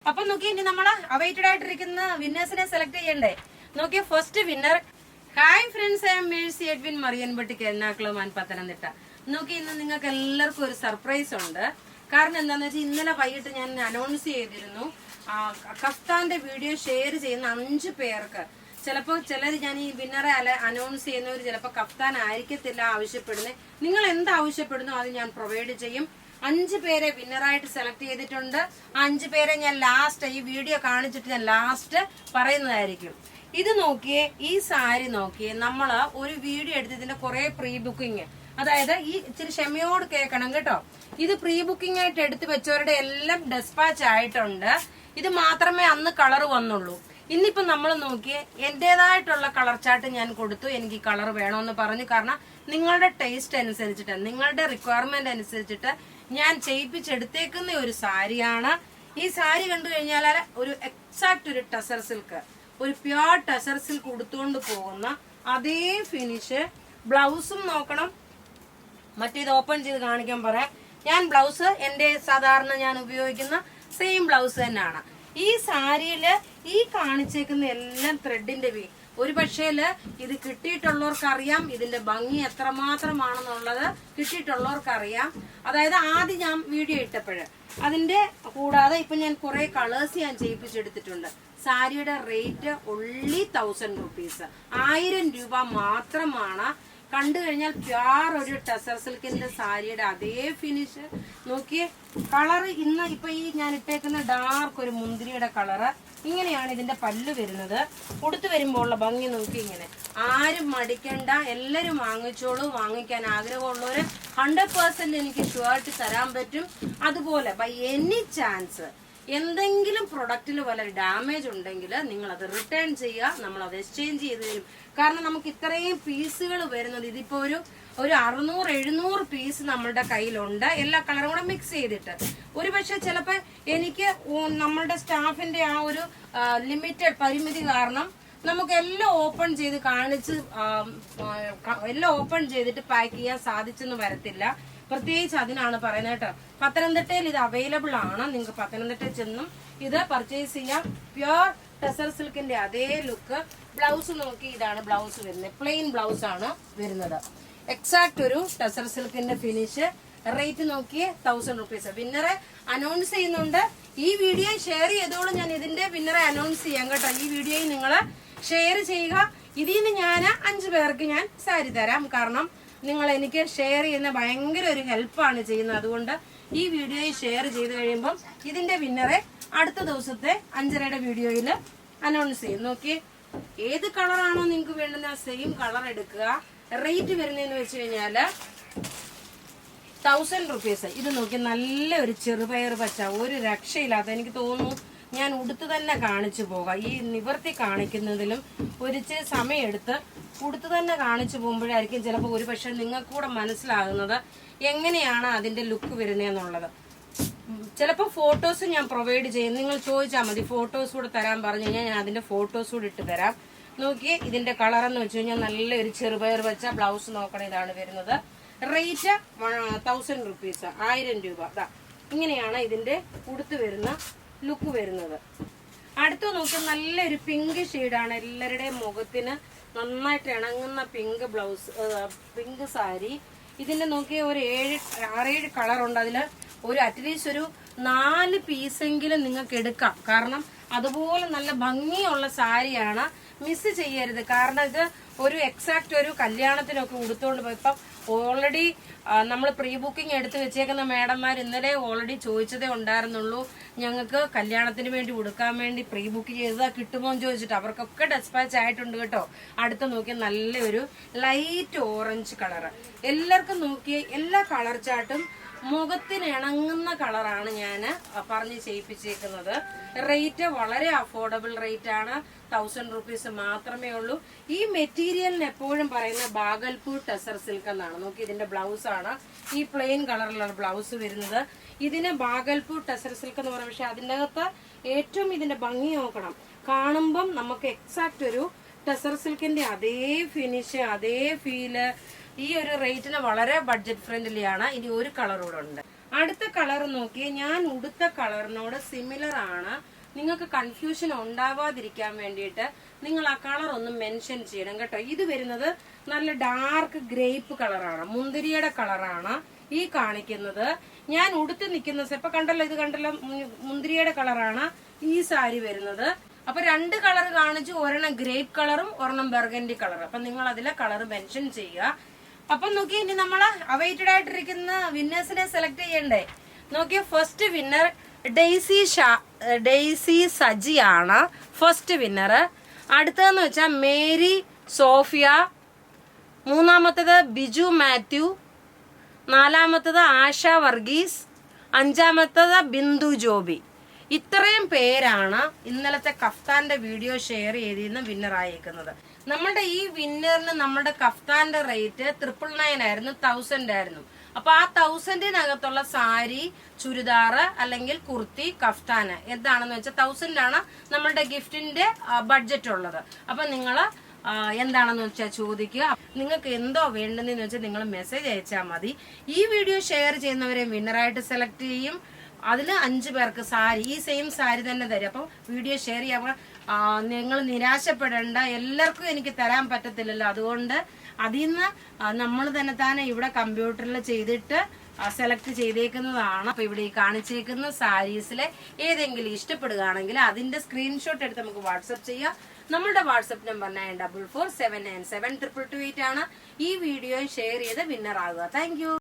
അപ്പൊ നോക്കി ഇനി നമ്മള് അവൈറ്റഡ് ആയിട്ടിരിക്കുന്ന വിന്നേഴ്സിനെ സെലക്ട് ചെയ്യണ്ടേ. നോക്കിയ first winner. Hi friends, I am Mercy Edwin മറിയൻപട്ടിക്ക് എറണാകുളം പത്തനംതിട്ട. നോക്കി ഇന്ന് നിങ്ങൾക്ക് എല്ലാവർക്കും ഒരു സർപ്രൈസ് ഉണ്ട്. കാരണം എന്താന്ന് വെച്ചാൽ ഇന്നലെ വൈകിട്ട് ഞാൻ അനൗൺസ് ചെയ്തിരുന്നു കഫ്താന്റെ വീഡിയോ ഷെയർ ചെയ്യുന്ന 5 പേർക്ക്. ചിലപ്പോൾ ചിലർ ഞാൻ ഈ വിന്നറെ അനൗൺസ് ചെയ്യുന്നവർ ചിലപ്പോൾ കഫ്താൻ ആയിരിക്കത്തില്ല ആവശ്യപ്പെടുന്നത്. നിങ്ങൾ എന്ത് ആവശ്യപ്പെടുന്നോ അത് ഞാൻ പ്രൊവൈഡ് ചെയ്യും. 5 പേരെ വിന്നറായിട്ട് സെലക്ട് ചെയ്തിട്ടുണ്ട്. 5 പേരെ ഞാൻ ലാസ്റ്റ് ഈ വീഡിയോ കാണിച്ചിട്ട് ഞാൻ ലാസ്റ്റ് പറയുന്നതായിരിക്കും. ഇത് നോക്കിയേ, ഈ സാരി നോക്കിയേ. നമ്മള് ഒരു വീഡിയോ എടുത്തതിന്റെ കുറെ പ്രീ ബുക്കിംഗ്, അതായത് ഈ ഇച്ചിരി ക്ഷമയോട് കേൾക്കണം കേട്ടോ. ഇത് പ്രീ ബുക്കിംഗ് ആയിട്ട് എടുത്തു വെച്ചവരുടെ എല്ലാം ഡെസ്പാച്ച് ആയിട്ടുണ്ട്. ഇത് മാത്രമേ അന്ന് കളർ വന്നുള്ളൂ. ഇന്നിപ്പോ നമ്മൾ നോക്കിയേ, എന്റേതായിട്ടുള്ള കളർ ചാർട്ട് ഞാൻ കൊടുത്തു. എനിക്ക് കളർ വേണമെന്ന് പറഞ്ഞു. കാരണം നിങ്ങളുടെ ടേസ്റ്റ് അനുസരിച്ചിട്ട്, നിങ്ങളുടെ റിക്വയർമെന്റ് അനുസരിച്ചിട്ട് ഞാൻ ചെയ്യിപ്പിച്ചെടുത്തേക്കുന്ന ഒരു സാരിയാണ്. ഈ സാരി കണ്ടു കഴിഞ്ഞാൽ ഒരു എക്സാക്ട് ഒരു ടസർ സിൽക്ക്, ഒരു പ്യോർ ടസർ സിൽക്ക് ഉടുത്തുകൊണ്ട് പോകുന്ന അതേ ഫിനിഷ്. ബ്ലൗസും നോക്കണം. മറ്റേത് ഓപ്പൺ ചെയ്ത് കാണിക്കാൻ പറയാം. ഞാൻ ബ്ലൗസ് എന്റെ സാധാരണ ഞാൻ ഉപയോഗിക്കുന്ന സെയിം ബ്ലൗസ് തന്നെയാണ്. ഈ സാരിയില് ഈ കാണിച്ചേക്കുന്ന എല്ലാം ത്രെഡിന്റെ ഒരു പക്ഷേല് ഇത് കിട്ടിയിട്ടുള്ളവർക്ക് അറിയാം ഇതിന്റെ ഭംഗി എത്രമാത്രമാണെന്നുള്ളത്. കിട്ടിയിട്ടുള്ളവർക്ക് അറിയാം. അതായത് ആദ്യം ഞാൻ വീഡിയോ ഇട്ടപ്പോഴ് അതിന്റെ കൂടാതെ ഇപ്പൊ ഞാൻ കുറെ കളേഴ്സ് ഞാൻ ചെയ്യിപ്പിച്ചെടുത്തിട്ടുണ്ട്. സാരിയുടെ റേറ്റ് only 1000 rupees, 1000 രൂപ മാത്രമാണ്. കണ്ടു കഴിഞ്ഞാൽ പ്യാർ ഒരു ടസർ സിൽക്കിന്റെ സാരിയുടെ അതേ ഫിനിഷ്. നോക്കിയേ, കളർ ഇന്ന് ഇപ്പൊ ഈ ഞാൻ ഇട്ടേക്കുന്ന ഡാർക്ക് ഒരു മുന്തിരിയുടെ കളറ്. ഇങ്ങനെയാണ് ഇതിന്റെ പല്ല് വരുന്നത്. ഉടുത്തു വരുമ്പോൾ ഉള്ള ഭംഗി നോക്കി. ഇങ്ങനെ ആരും മടിക്കണ്ട, എല്ലാരും വാങ്ങിച്ചോളൂ. വാങ്ങിക്കാൻ ആഗ്രഹമുള്ളവര് 100% എനിക്ക് ഷുവറായിട്ട് തരാൻ പറ്റും. അതുപോലെ ബൈ എനി ചാൻസ് എന്തെങ്കിലും പ്രൊഡക്റ്റിൽ വല്ല ഡാമേജ് ഉണ്ടെങ്കിൽ നിങ്ങൾ അത് റിട്ടേൺ ചെയ്യുക. നമ്മൾ അത് എക്സ്ചേഞ്ച് ചെയ്ത് തരും. കാരണം നമുക്ക് ഇത്രയും പീസുകൾ വരുന്നത്, ഇതിപ്പോ ഒരു 600-700 പീസ് നമ്മളുടെ കയ്യിലുണ്ട്, എല്ലാ കളറും കൂടെ മിക്സ് ചെയ്തിട്ട്. ഒരു പക്ഷെ ചിലപ്പോ എനിക്ക് നമ്മളുടെ സ്റ്റാഫിന്റെ ആ ഒരു ലിമിറ്റഡ് പരിമിതി കാരണം നമുക്ക് എല്ലാം ഓപ്പൺ ചെയ്ത് കാണിച്ച് എല്ലാം ഓപ്പൺ ചെയ്തിട്ട് പാക്ക് ചെയ്യാൻ സാധിച്ചെന്ന് വരത്തില്ല. പ്രത്യേകിച്ച് അതിനാണ് പറയുന്നത് കേട്ടോ. പത്തനംതിട്ടയിൽ ഇത് അവൈലബിൾ ആണ്. നിങ്ങൾക്ക് പത്തനംതിട്ടയിൽ ചെന്നും ഇത് പർച്ചേസ് ചെയ്യാം. പ്യോർ ടസർ സിൽക്കിന്റെ അതേ ലുക്ക്. ബ്ലൗസ് നോക്കി, ഇതാണ് ബ്ലൗസ് വരുന്നത്. പ്ലെയിൻ ബ്ലൗസ് ആണ് വരുന്നത്. എക്സാക്ട് ഒരു ടസർ സിൽക്കിന്റെ ഫിനിഷ്. റേറ്റ് നോക്കിയേ 1000 rupees. വിന്നറെ അനൗൺസ് ചെയ്യുന്നുണ്ട്. ഈ വീഡിയോ ഷെയർ ചെയ്തോളൂ. ഞാൻ ഇതിന്റെ വിന്നറെ അനൗൺസ് ചെയ്യാം കേട്ടോ. ഈ വീഡിയോ നിങ്ങൾ ഷെയർ ചെയ്യുക. ഇതിൽ നിന്ന് ഞാൻ 5 പേർക്ക് ഞാൻ സാരി തരാം. കാരണം നിങ്ങൾ എനിക്ക് ഷെയർ ചെയ്യുന്ന ഭയങ്കര ഒരു ഹെൽപ്പാണ് ചെയ്യുന്നത്. അതുകൊണ്ട് ഈ വീഡിയോയിൽ ഷെയർ ചെയ്ത് കഴിയുമ്പം ഇതിന്റെ വിന്നറെ അടുത്ത ദിവസത്തെ 5:30 വീഡിയോയിൽ അനൗൺസ് ചെയ്യും. നോക്കി, ഏത് കളറാണോ നിങ്ങൾക്ക് വേണ്ടുന്ന സെയിം കളർ എടുക്കുക. റേറ്റ് വരുന്നതെന്ന് വെച്ച് കഴിഞ്ഞാല് 1000 rupees. ഇത് നോക്കി, നല്ല ഒരു ചെറുപയർ പച്ച, ഒരു രക്ഷയില്ലാത്ത. എനിക്ക് തോന്നുന്നു ഞാൻ ഉടുത്ത് തന്നെ കാണിച്ചു പോകാം. ഈ നിവർത്തി കാണിക്കുന്നതിലും ഒരിച്ചിരി സമയമെടുത്ത് ഉടുത്ത് തന്നെ കാണിച്ചു പോകുമ്പോഴായിരിക്കും ചിലപ്പോൾ ഒരു പക്ഷെ നിങ്ങൾക്ക് കൂടെ മനസ്സിലാകുന്നത് എങ്ങനെയാണ് അതിന്റെ ലുക്ക് വരുന്നതെന്നുള്ളത്. ചിലപ്പോൾ ഫോട്ടോസ് ഞാൻ പ്രൊവൈഡ് ചെയ്യും. നിങ്ങൾ ചോദിച്ചാൽ മതി, ഫോട്ടോസ് കൂടെ തരാൻ പറഞ്ഞു കഴിഞ്ഞാൽ ഞാൻ അതിന്റെ ഫോട്ടോസ് കൂടെ ഇട്ട് തരാം. നോക്കിയേ, ഇതിന്റെ കളർ എന്ന് വെച്ച് കഴിഞ്ഞാൽ നല്ലൊരു ചെറുപയർ വെച്ച. ബ്ലൗസ് നോക്കണം, ഇതാണ് വരുന്നത്. റേറ്റ് 1000 rupees, 1000 രൂപ. ഇങ്ങനെയാണ് ഇതിന്റെ ഉടുത്ത് വരുന്ന ലുക്ക് വരുന്നത്. അടുത്ത് നോക്കി, നല്ലൊരു പിങ്ക് ഷെയ്ഡാണ്. എല്ലാവരുടെയും മുഖത്തിന് നന്നായിട്ട് ഇണങ്ങുന്ന പിങ്ക് ബ്ലൗസ്, പിങ്ക് സാരി. ഇതിന്റെ നോക്കിയ ഒരു 6-7 കളറുണ്ട്. അതിൽ ഒരു അറ്റ്ലീസ്റ്റ് ഒരു 4 പീസെങ്കിലും നിങ്ങൾക്ക് എടുക്കാം. കാരണം അതുപോലെ നല്ല ഭംഗിയുള്ള സാരിയാണ്. മിസ് ചെയ്യരുത്. കാരണം ഇത് ഒരു എക്സാക്ട് ഒരു കല്യാണത്തിനൊക്കെ ഉടുത്തോണ്ട് പോയപ്പം ഓൾറെഡി നമ്മൾ പ്രീ ബുക്കിംഗ് എടുത്ത് വെച്ചേക്കുന്ന മേഡന്മാർ ഇന്നലെ ഓൾറെഡി ചോദിച്ചതേ ഉണ്ടായിരുന്നുള്ളൂ. ഞങ്ങൾക്ക് കല്യാണത്തിന് വേണ്ടി ഉടുക്കാൻ വേണ്ടി പ്രീ ബുക്ക് ചെയ്തതാ, കിട്ടുമോ എന്ന് ചോദിച്ചിട്ട്. അവർക്കൊക്കെ ഡെസ്പാച്ച് ആയിട്ടുണ്ട് കേട്ടോ. അടുത്ത് നോക്കിയാൽ നല്ലൊരു ലൈറ്റ് ഓറഞ്ച് കളറ്. എല്ലാവർക്കും നോക്കിയ എല്ലാ കളർ ചാർട്ടും മുഖത്തിന് ഇണങ്ങുന്ന കളറാണ് ഞാൻ പറഞ്ഞ് ചെയ്യിപ്പിച്ചേക്കുന്നത്. റേറ്റ് വളരെ അഫോർഡബിൾ റേറ്റ് ആണ്. 1000 rupees മാത്രമേ ഉള്ളൂ. ഈ മെറ്റീരിയലിന് എപ്പോഴും പറയുന്ന ബാഗൽപൂർ ടസർ സിൽക്ക് എന്നാണ്. നോക്കി, ഇതിന്റെ ബ്ലൗസ് ആണ് ഈ പ്ലെയിൻ കളറിലുള്ള ബ്ലൗസ് വരുന്നത്. ഇതിന് ബാഗൽപൂർ ടസർ സിൽക്ക് എന്ന് പറയുന്നത്. പക്ഷെ അതിൻ്റെ അകത്ത് ഏറ്റവും ഇതിന്റെ ഭംഗി നോക്കണം. കാണുമ്പം നമുക്ക് എക്സാക്ട് ഒരു ടസർ സിൽക്കിന്റെ അതേ ഫിനിഷ്, അതേ ഫീല്. ഈ ഒരു റേറ്റിന് വളരെ ബഡ്ജറ്റ് ഫ്രണ്ട്ലി ആണ്. ഇനി ഒരു കളർ കൂടെ ഉണ്ട്. അടുത്ത കളർ നോക്കി, ഞാൻ ഉടുത്ത കളറിനോട് സിമിലർ ആണ്. നിങ്ങൾക്ക് കൺഫ്യൂഷൻ ഉണ്ടാവാതിരിക്കാൻ വേണ്ടിയിട്ട് നിങ്ങൾ ആ കളർ ഒന്ന് മെൻഷൻ ചെയ്യണം കേട്ടോ. ഇത് വരുന്നത് നല്ല ഡാർക്ക് ഗ്രേപ്പ് കളറാണ്, മുന്തിരിയുടെ കളറാണ് ഈ കാണിക്കുന്നത്. ഞാൻ ഉടുത്ത് നിൽക്കുന്ന ഇപ്പൊ കണ്ടല്ലോ, ഇത് കണ്ടല്ലോ, മുന്തിരിയുടെ കളറാണ് ഈ സാരി വരുന്നത്. അപ്പൊ 2 കളർ കാണിച്ചു, ഒരെണ്ണം ഗ്രേപ്പ് കളറും ഒരെണ്ണം ബർഗൻഡി കളറും. അപ്പൊ നിങ്ങൾ അതിലെ കളർ മെൻഷൻ ചെയ്യുക. അപ്പൊ നോക്കി, ഇനി നമ്മൾ അവൈറ്റഡ് ആയിട്ടിരിക്കുന്ന വിന്നേഴ്സിനെ സെലക്ട് ചെയ്യണ്ടേ. നോക്കിയ ഫസ്റ്റ് വിന്നർ ഡെയ്സി സജിയാണ് ഫസ്റ്റ് വിന്നർ. അടുത്തതെന്ന് വെച്ചാൽ മേരി സോഫിയ, മൂന്നാമത്തേത് ബിജു മാത്യു, നാലാമത്തേത് ആശ വർഗീസ്, അഞ്ചാമത്തേത് ബിന്ദു ജോബി. ഇത്രയും പേരാണ് ഇന്നലത്തെ കഫ്താന്റെ വീഡിയോ ഷെയർ ചെയ്തിരുന്ന വിന്നർ ആയേക്കുന്നത്. നമ്മുടെ ഈ വിന്നറിന് നമ്മുടെ കഫ്താന്റെ റേറ്റ് 999 ആയിരുന്നു, 1000 ആയിരുന്നു. അപ്പൊ ആ 1000-നകത്തുള്ള സാരി, ചുരിദാറ് അല്ലെങ്കിൽ കുർത്തി, കഫ്താന് എന്താണെന്ന് വെച്ചാൽ 1000 നമ്മളുടെ ഗിഫ്റ്റിന്റെ ബഡ്ജറ്റ് ഉള്ളത്. അപ്പൊ നിങ്ങള് എന്താണെന്ന് വെച്ചാൽ ചോദിക്കുക. നിങ്ങൾക്ക് എന്തോ വേണ്ടെന്ന് വെച്ചാൽ നിങ്ങൾ മെസ്സേജ് അയച്ചാൽ മതി. ഈ വീഡിയോ ഷെയർ ചെയ്യുന്നവരെ വിന്നറായിട്ട് സെലക്ട് ചെയ്യും. അതിൽ 5 പേർക്ക് സാരി, ഈ സെയിം സാരി തന്നെ തരും. അപ്പം വീഡിയോ ഷെയർ ചെയ്യാൻ നിങ്ങൾ നിരാശപ്പെടേണ്ട. എല്ലാവർക്കും എനിക്ക് തരാൻ പറ്റത്തില്ലല്ലോ, അതുകൊണ്ട് അതിൽ നിന്ന് നമ്മൾ തന്നെ ഇവിടെ കമ്പ്യൂട്ടറിൽ ചെയ്തിട്ട് സെലക്ട് ചെയ്തേക്കുന്നതാണ്. അപ്പൊ ഇവിടെ ഈ കാണിച്ചേക്കുന്ന സാരീസിലെ ഏതെങ്കിലും ഇഷ്ടപ്പെടുകയാണെങ്കിൽ അതിന്റെ സ്ക്രീൻഷോട്ട് എടുത്ത് നമുക്ക് വാട്സപ്പ് ചെയ്യാം. നമ്മളുടെ വാട്സപ്പ് നമ്പർ 9447972228 ആണ്. ഈ വീഡിയോ ഷെയർ ചെയ്ത് വിന്നർ ആകുക. Thank you.